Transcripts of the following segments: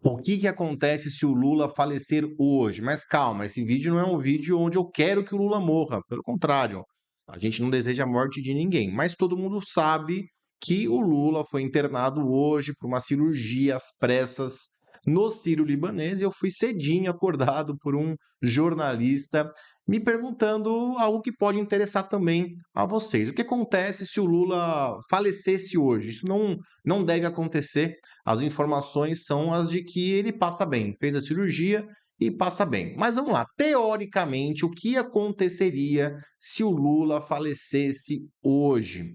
O que acontece se o Lula falecer hoje? Mas calma, esse vídeo não é um vídeo onde eu quero que o Lula morra. Pelo contrário, a gente não deseja a morte de ninguém. Mas todo mundo sabe que o Lula foi internado hoje por uma cirurgia às pressas no Sírio-Libanês. E eu fui cedinho acordado por um jornalista me perguntando algo que pode interessar também a vocês. O que acontece se o Lula falecesse hoje? Isso não deve acontecer. As informações são as de que ele passa bem, fez a cirurgia e passa bem. Mas vamos lá, teoricamente, o que aconteceria se o Lula falecesse hoje?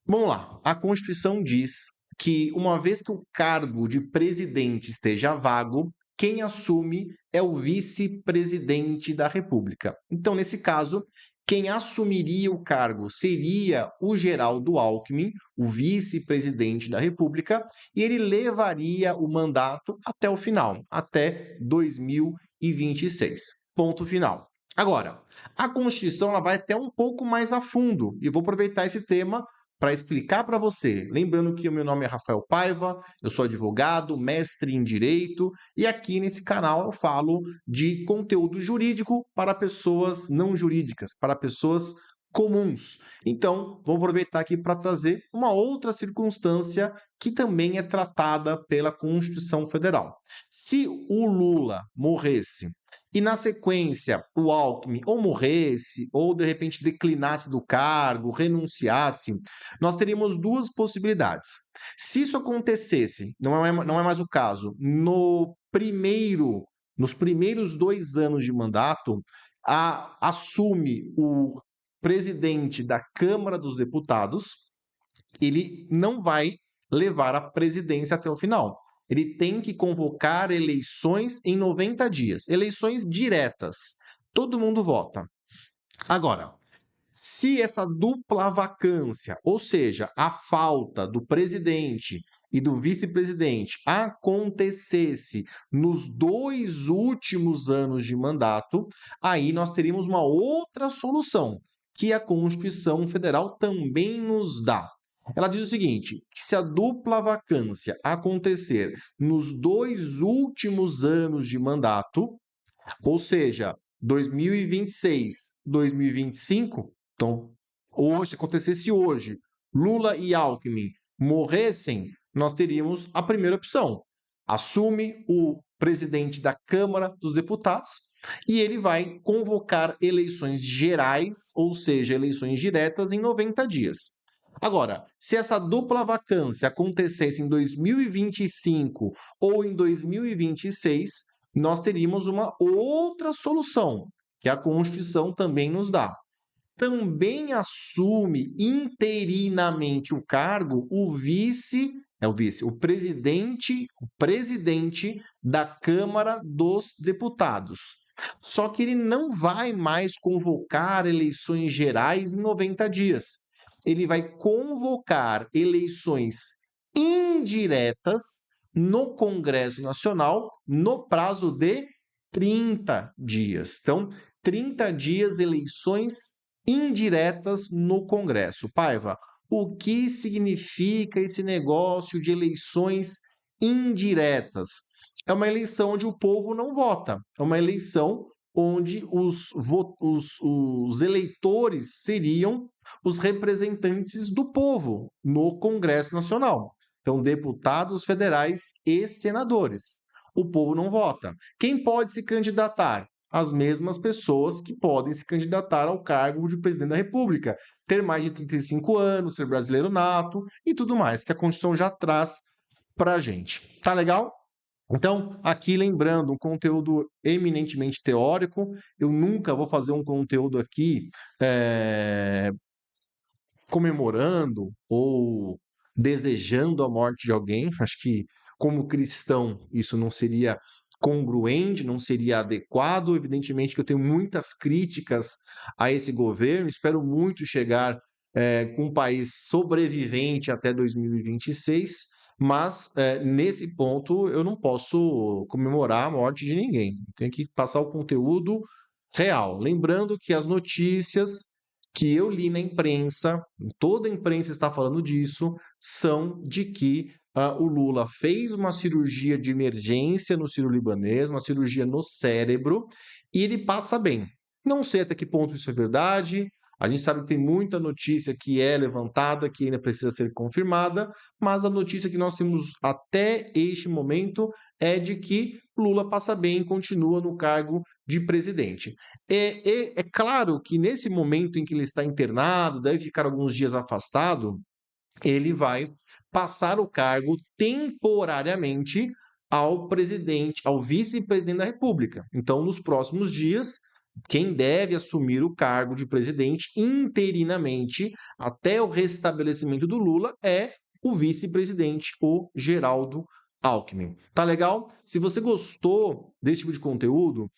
Vamos lá, a Constituição diz que uma vez que o cargo de presidente esteja vago, quem assume é o vice-presidente da República. Então, nesse caso, quem assumiria o cargo seria o Geraldo Alckmin, o vice-presidente da República, e ele levaria o mandato até o final, até 2026. Ponto final. Agora, a Constituição ela vai até um pouco mais a fundo, e vou aproveitar esse tema para explicar para você. Lembrando que o meu nome é Rafael Paiva, eu sou advogado, mestre em direito, e aqui nesse canal eu falo de conteúdo jurídico para pessoas não jurídicas, para pessoas comuns. Então, vou aproveitar aqui para trazer uma outra circunstância que também é tratada pela Constituição Federal. Se o Lula morresse e na sequência o Alckmin ou morresse, ou de repente declinasse do cargo, renunciasse, nós teríamos duas possibilidades. Se isso acontecesse, não é mais o caso, nos primeiros 2 anos de mandato, assume o presidente da Câmara dos Deputados, ele não vai levar a presidência até o final. Ele tem que convocar eleições em 90 dias, eleições diretas. Todo mundo vota. Agora, se essa dupla vacância, ou seja, a falta do presidente e do vice-presidente acontecesse nos 2 últimos anos de mandato, aí nós teríamos uma outra solução, que a Constituição Federal também nos dá. Ela diz o seguinte: que se a dupla vacância acontecer nos 2 últimos anos de mandato, ou seja, 2026, 2025, então, hoje, acontecesse hoje, Lula e Alckmin morressem, nós teríamos a primeira opção. Assume o presidente da Câmara dos Deputados e ele vai convocar eleições gerais, ou seja, eleições diretas em 90 dias. Agora, se essa dupla vacância acontecesse em 2025 ou em 2026, nós teríamos uma outra solução, que a Constituição também nos dá. Também assume interinamente o cargo o presidente da Câmara dos Deputados. Só que ele não vai mais convocar eleições gerais em 90 dias. Ele vai convocar eleições indiretas no Congresso Nacional no prazo de 30 dias. Então, 30 dias eleições indiretas no Congresso. Paiva, o que significa esse negócio de eleições indiretas? É uma eleição onde o povo não vota, é uma eleição onde os eleitores seriam os representantes do povo no Congresso Nacional. Então, deputados federais e senadores. O povo não vota. Quem pode se candidatar? As mesmas pessoas que podem se candidatar ao cargo de presidente da República, ter mais de 35 anos, ser brasileiro nato e tudo mais, que a Constituição já traz para a gente. Tá legal? Então, aqui lembrando, um conteúdo eminentemente teórico, eu nunca vou fazer um conteúdo aqui comemorando ou desejando a morte de alguém. Acho que, como cristão, isso não seria congruente, não seria adequado. Evidentemente que eu tenho muitas críticas a esse governo, espero muito chegar com um país sobrevivente até 2026, mas nesse ponto eu não posso comemorar a morte de ninguém. Tenho que passar o conteúdo real. Lembrando que as notícias que eu li na imprensa, toda a imprensa está falando disso, são de que o Lula fez uma cirurgia de emergência no sírio-libanês, uma cirurgia no cérebro, e ele passa bem. Não sei até que ponto isso é verdade. A gente sabe que tem muita notícia que é levantada, que ainda precisa ser confirmada, mas a notícia que nós temos até este momento é de que Lula passa bem e continua no cargo de presidente. É claro que nesse momento em que ele está internado, deve ficar alguns dias afastado, ele vai passar o cargo temporariamente ao presidente, ao vice-presidente da República. Então, nos próximos dias, quem deve assumir o cargo de presidente interinamente até o restabelecimento do Lula é o vice-presidente, o Geraldo Alckmin. Tá legal? Se você gostou desse tipo de conteúdo,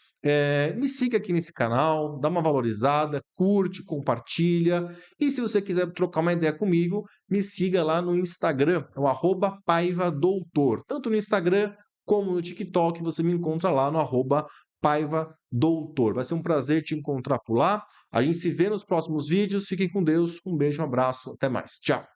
me siga aqui nesse canal, dá uma valorizada, curte, compartilha. E se você quiser trocar uma ideia comigo, me siga lá no Instagram, é o @paivadoutor. Tanto no Instagram como no TikTok, você me encontra lá no @paivadoutor. Vai ser um prazer te encontrar por lá. A gente se vê nos próximos vídeos. Fiquem com Deus. Um beijo, um abraço. Até mais. Tchau.